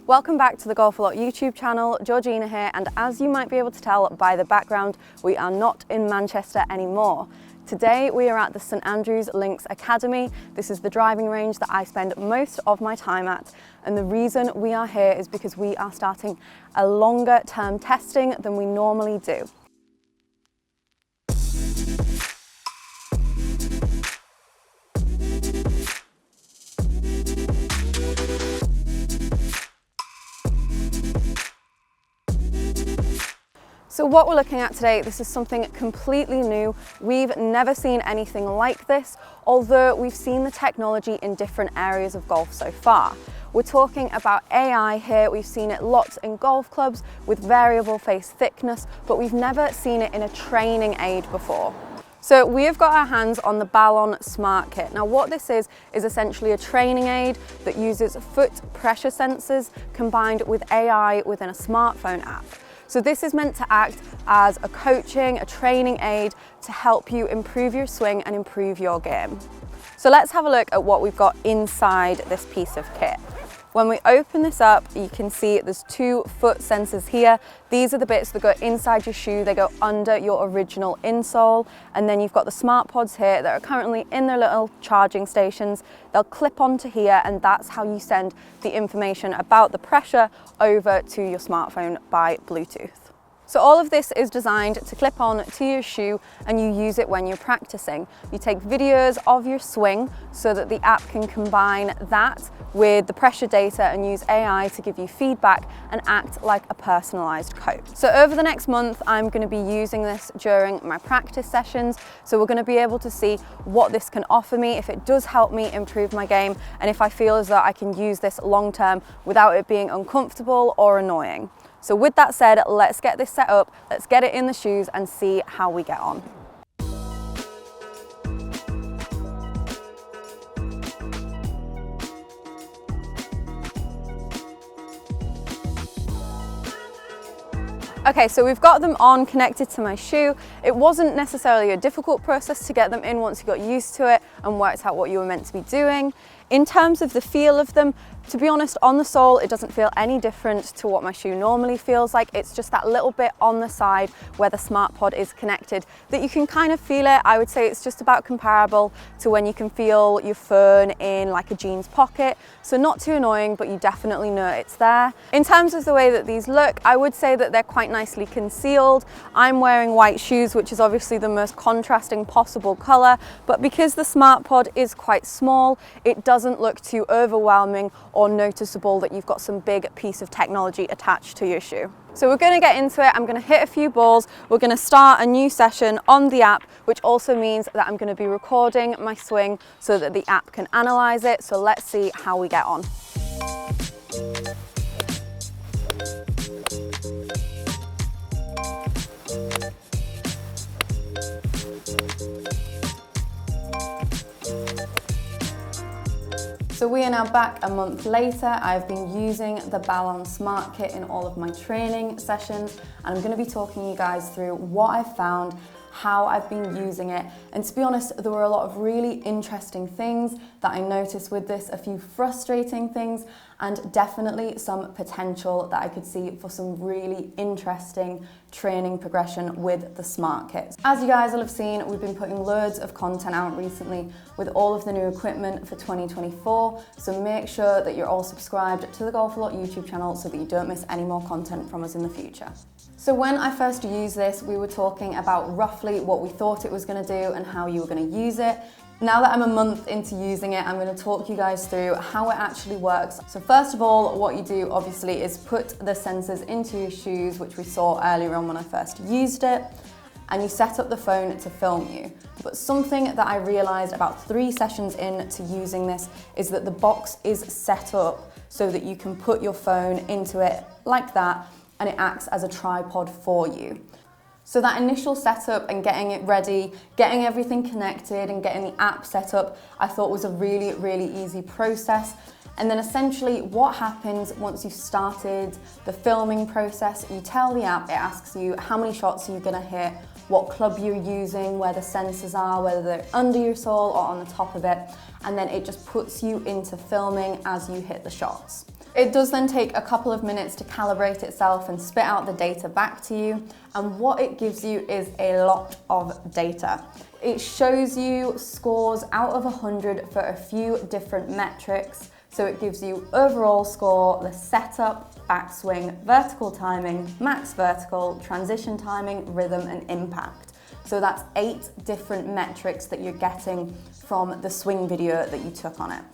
Welcome back to the Golf A Lot YouTube channel. Georgina here, and as you might be able to tell by the background, we are not in Manchester anymore. Today we are at the St Andrews Links Academy. This is the driving range that I spend most of my time at, and the reason we are here is because we are starting a longer term testing than we normally do. So what we're looking at today, this is something completely new. We've never seen anything like this, although we've seen the technology in different areas of golf so far. We're talking about AI here. We've seen it lots in golf clubs with variable face thickness, but we've never seen it in a training aid before. So we have got our hands on the Ballon Smart Kit. Now what this is essentially a training aid that uses foot pressure sensors combined with AI within a smartphone app. So this is meant to act as a coaching, a training aid to help you improve your swing and improve your game. So let's have a look at what we've got inside this piece of kit. When we open this up, you can see there's 2 foot sensors here. These are the bits that go inside your shoe. They go under your original insole. And then you've got the smart pods here that are currently in their little charging stations. They'll clip onto here, and that's how you send the information about the pressure over to your smartphone by Bluetooth. So all of this is designed to clip on to your shoe, and you use it when you're practicing. You take videos of your swing so that the app can combine that with the pressure data and use AI to give you feedback and act like a personalized coach. So over the next month, I'm going to be using this during my practice sessions. So we're going to be able to see what this can offer me, if it does help me improve my game, and if I feel as though I can use this long term without it being uncomfortable or annoying. So with that said, let's get this set up, let's get it in the shoes and see how we get on. Okay, so we've got them on, connected to my shoe. It wasn't necessarily a difficult process to get them in once you got used to it and worked out what you were meant to be doing. In terms of the feel of them, to be honest, on the sole, it doesn't feel any different to what my shoe normally feels like. It's just that little bit on the side where the smart pod is connected that you can kind of feel it. I would say it's just about comparable to when you can feel your phone in like a jeans pocket. So not too annoying, but you definitely know it's there. In terms of the way that these look, I would say that they're quite nicely concealed. I'm wearing white shoes, which is obviously the most contrasting possible color, but because the smart pod is quite small, it doesn't look too overwhelming or noticeable that you've got some big piece of technology attached to your shoe. So we're going to get into it. I'm going to hit a few balls. We're going to start a new session on the app, which also means that I'm going to be recording my swing so that the app can analyze it. So let's see how we get on. So we are now back a month later. I've been using the Ballon Smart Kit in all of my training sessions, and I'm going to be talking you guys through what I've found, how I've been using it, and to be honest, there were a lot of really interesting things that I noticed with this, a few frustrating things, and definitely some potential that I could see for some really interesting training progression with the Smart Kit. As you guys will have seen, we've been putting loads of content out recently with all of the new equipment for 2024, so make sure that you're all subscribed to the Golf A Lot YouTube channel so that you don't miss any more content from us in the future. So when I first used this, we were talking about roughly what we thought it was going to do and how you were going to use it. Now that I'm a month into using it, I'm going to talk you guys through how it actually works. So first of all, what you do obviously is put the sensors into your shoes, which we saw earlier on when I first used it, and you set up the phone to film you. But something that I realized about 3 sessions into using this is that the box is set up so that you can put your phone into it like that, and it acts as a tripod for you. So that initial setup and getting it ready, getting everything connected and getting the app set up, I thought was a really, really easy process. And then essentially what happens once you've started the filming process, you tell the app, it asks you how many shots are you gonna hit, what club you're using, where the sensors are, whether they're under your sole or on the top of it, and then it just puts you into filming as you hit the shots. It does then take a couple of minutes to calibrate itself and spit out the data back to you. And what it gives you is a lot of data. It shows you scores out of 100 for a few different metrics. So it gives you overall score, the setup, backswing, vertical timing, max vertical, transition timing, rhythm, and impact. So that's 8 different metrics that you're getting from the swing video that you took on it.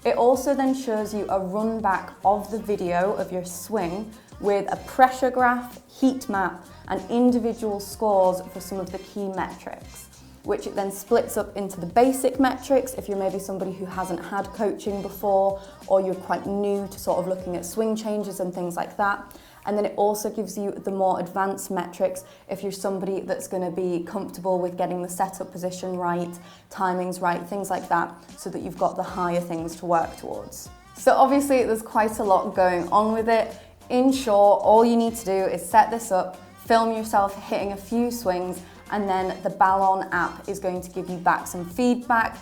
It also then shows you a run back of the video of your swing with a pressure graph, heat map, and individual scores for some of the key metrics, which it then splits up into the basic metrics if you're maybe somebody who hasn't had coaching before, or you're quite new to sort of looking at swing changes and things like that. And then it also gives you the more advanced metrics if you're somebody that's going to be comfortable with getting the setup position right, timings right, things like that, so that you've got the higher things to work towards. So obviously there's quite a lot going on with it. In short, all you need to do is set this up, film yourself hitting a few swings, and then the Ballon app is going to give you back some feedback,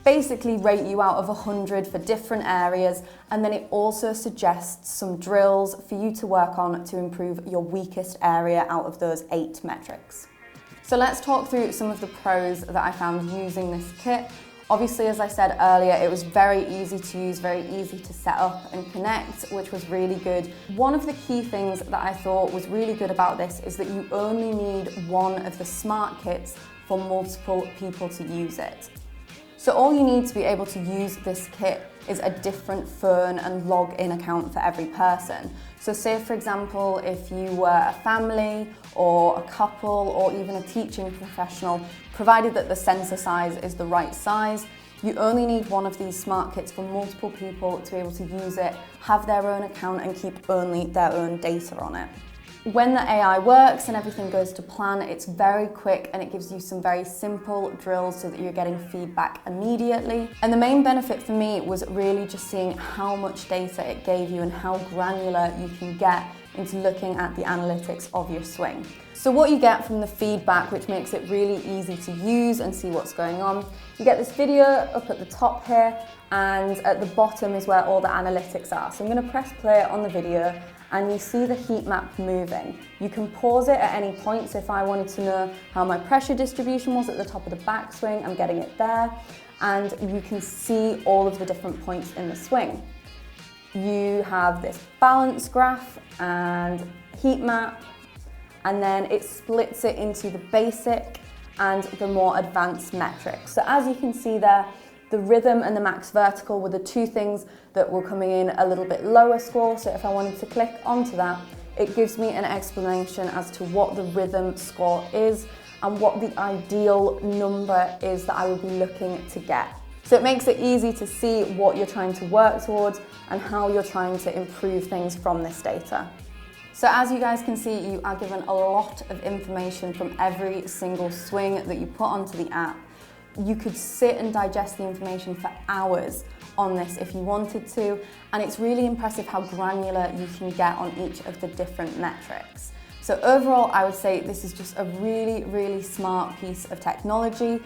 basically rate you out of 100 for different areas, and then it also suggests some drills for you to work on to improve your weakest area out of those 8 metrics. So let's talk through some of the pros that I found using this kit. Obviously, as I said earlier, it was very easy to use, very easy to set up and connect, which was really good. One of the key things that I thought was really good about this is that you only need one of the smart kits for multiple people to use it. So all you need to be able to use this kit is a different phone and login account for every person. So say, for example, if you were a family or a couple or even a teaching professional, provided that the sensor size is the right size, you only need one of these smart kits for multiple people to be able to use it, have their own account, and keep only their own data on it. When the AI works and everything goes to plan, it's very quick and it gives you some very simple drills so that you're getting feedback immediately. And the main benefit for me was really just seeing how much data it gave you and how granular you can get into looking at the analytics of your swing. So what you get from the feedback, which makes it really easy to use and see what's going on, you get this video up at the top here, and at the bottom is where all the analytics are. So I'm going to press play on the video, and you see the heat map moving. You can pause it at any point, so if I wanted to know how my pressure distribution was at the top of the backswing, I'm getting it there, and you can see all of the different points in the swing. You have this balance graph and heat map, and then it splits it into the basic and the more advanced metrics. So as you can see there, the rhythm and the max vertical were the two things that were coming in a little bit lower score. So if I wanted to click onto that, it gives me an explanation as to what the rhythm score is and what the ideal number is that I would be looking to get. So it makes it easy to see what you're trying to work towards and how you're trying to improve things from this data. So as you guys can see, you are given a lot of information from every single swing that you put onto the app. You could sit and digest the information for hours on this if you wanted to, and it's really impressive how granular you can get on each of the different metrics. So overall, I would say this is just a really, really smart piece of technology.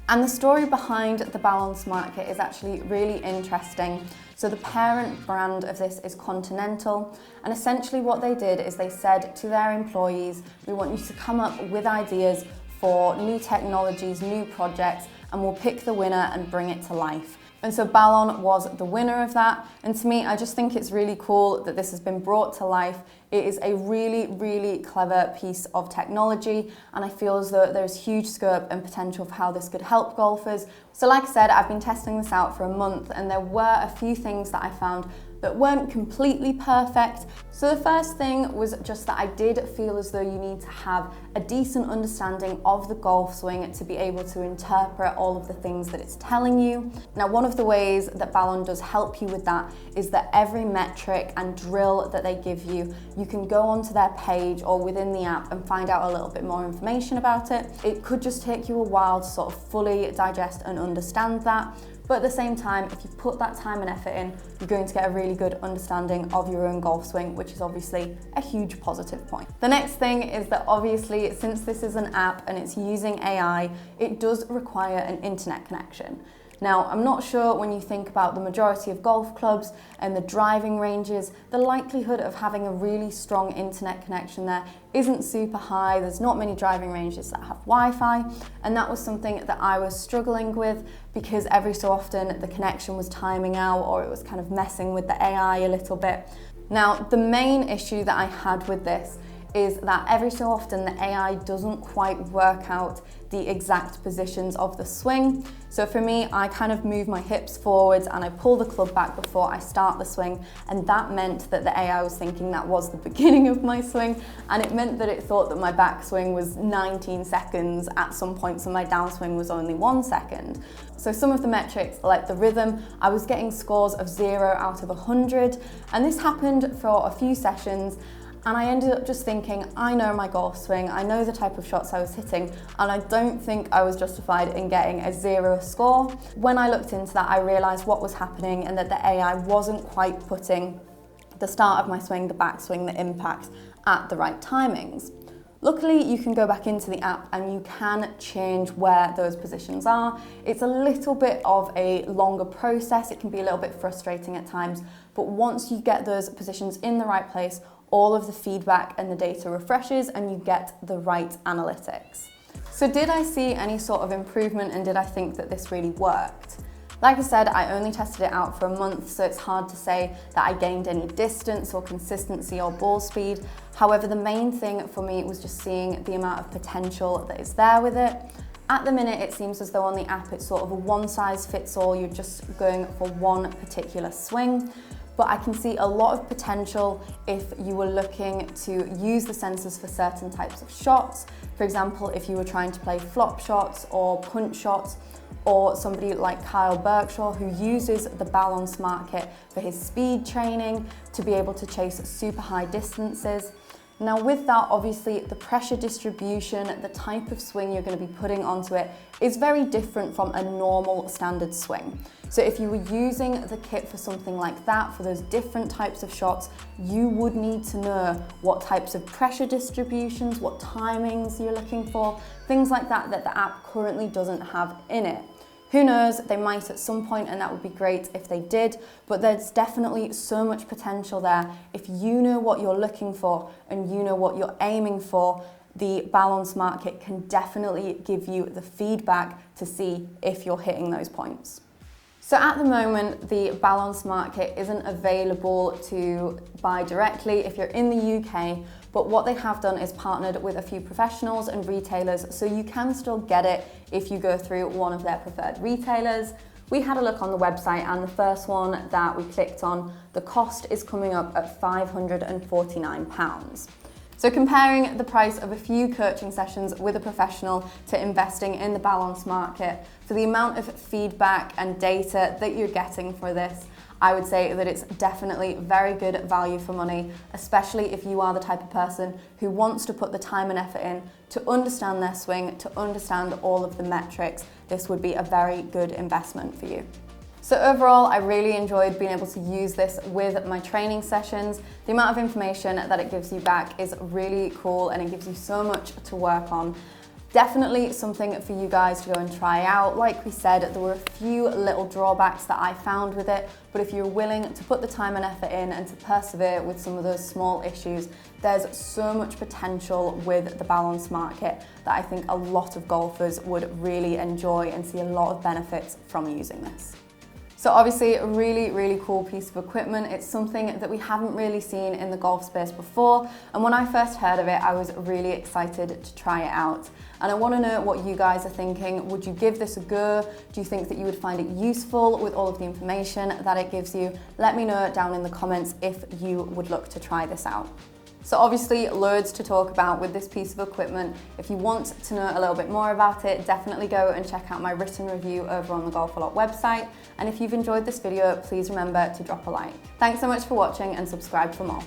And the story behind the Ballon Smart Kit is actually really interesting. So the parent brand of this is Continental, and essentially what they did is they said to their employees, we want you to come up with ideas for new technologies, new projects, and we'll pick the winner and bring it to life. And so Ballon was the winner of that. And to me, I just think it's really cool that this has been brought to life. It is a really, really clever piece of technology, and I feel as though there's huge scope and potential for how this could help golfers. So like I said, I've been testing this out for a month, and there were a few things that I found that weren't completely perfect. So the first thing was just that I did feel as though you need to have a decent understanding of the golf swing to be able to interpret all of the things that it's telling you. Now, one of the ways that Ballon does help you with that is that every metric and drill that they give you, you can go onto their page or within the app and find out a little bit more information about it. It could just take you a while to sort of fully digest and understand that. But at the same time, if you put that time and effort in, you're going to get a really good understanding of your own golf swing, which is obviously a huge positive point. The next thing is that obviously, since this is an app and it's using AI, it does require an internet connection. Now, I'm not sure when you think about the majority of golf clubs and the driving ranges, the likelihood of having a really strong internet connection there isn't super high. There's not many driving ranges that have Wi-Fi, and that was something that I was struggling with because every so often the connection was timing out or it was kind of messing with the AI a little bit. Now, the main issue that I had with this is that every so often the AI doesn't quite work out the exact positions of the swing. So for me, I kind of move my hips forwards and I pull the club back before I start the swing, and that meant that the AI was thinking that was the beginning of my swing, and it meant that it thought that my backswing was 19 seconds at some points and my downswing was only 1 second. So some of the metrics, like the rhythm, I was getting scores of 0 out of 100, and this happened for a few sessions. And I ended up just thinking, I know my golf swing, I know the type of shots I was hitting, and I don't think I was justified in getting a 0 score. When I looked into that, I realized what was happening and that the AI wasn't quite putting the start of my swing, the backswing, the impact at the right timings. Luckily, you can go back into the app and you can change where those positions are. It's a little bit of a longer process. It can be a little bit frustrating at times, but once you get those positions in the right place, all of the feedback and the data refreshes and you get the right analytics. So did I see any sort of improvement, and did I think that this really worked? Like I said, I only tested it out for a month, so it's hard to say that I gained any distance or consistency or ball speed. However, the main thing for me was just seeing the amount of potential that is there with it. At the minute, it seems as though on the app, it's sort of a one-size-fits-all. You're just going for one particular swing. But I can see a lot of potential if you were looking to use the sensors for certain types of shots. For example, if you were trying to play flop shots or punch shots, or somebody like Kyle Berkshaw, who uses the Ballon Smart Kit for his speed training to be able to chase super high distances. Now with that, obviously the pressure distribution, the type of swing you're going to be putting onto it is very different from a normal standard swing. So if you were using the kit for something like that, for those different types of shots, you would need to know what types of pressure distributions, what timings you're looking for, things like that that the app currently doesn't have in it. Who knows, they might at some point, and that would be great if they did, but there's definitely so much potential there. If you know what you're looking for and you know what you're aiming for, the Ballon Smart Kit can definitely give you the feedback to see if you're hitting those points. So at the moment, the Ballon Smart Kit isn't available to buy directly if you're in the UK, but what they have done is partnered with a few professionals and retailers, so you can still get it if you go through one of their preferred retailers. We had a look on the website, and the first one that we clicked on, the cost is coming up at £549. So comparing the price of a few coaching sessions with a professional to investing in the Ballon Smart Kit, for the amount of feedback and data that you're getting for this, I would say that it's definitely very good value for money, especially if you are the type of person who wants to put the time and effort in to understand their swing, to understand all of the metrics. This would be a very good investment for you. So overall, I really enjoyed being able to use this with my training sessions. The amount of information that it gives you back is really cool, and it gives you so much to work on. Definitely something for you guys to go and try out. Like we said, there were a few little drawbacks that I found with it, but if you're willing to put the time and effort in and to persevere with some of those small issues, there's so much potential with the Ballon Smart Kit that I think a lot of golfers would really enjoy and see a lot of benefits from using this. So obviously a really, really cool piece of equipment. It's something that we haven't really seen in the golf space before. And when I first heard of it, I was really excited to try it out. And I want to know what you guys are thinking. Would you give this a go? Do you think that you would find it useful with all of the information that it gives you? Let me know down in the comments if you would look to try this out. So obviously loads to talk about with this piece of equipment. If you want to know a little bit more about it, definitely go and check out my written review over on the Golf A Lot website. And if you've enjoyed this video, please remember to drop a like. Thanks so much for watching, and subscribe for more.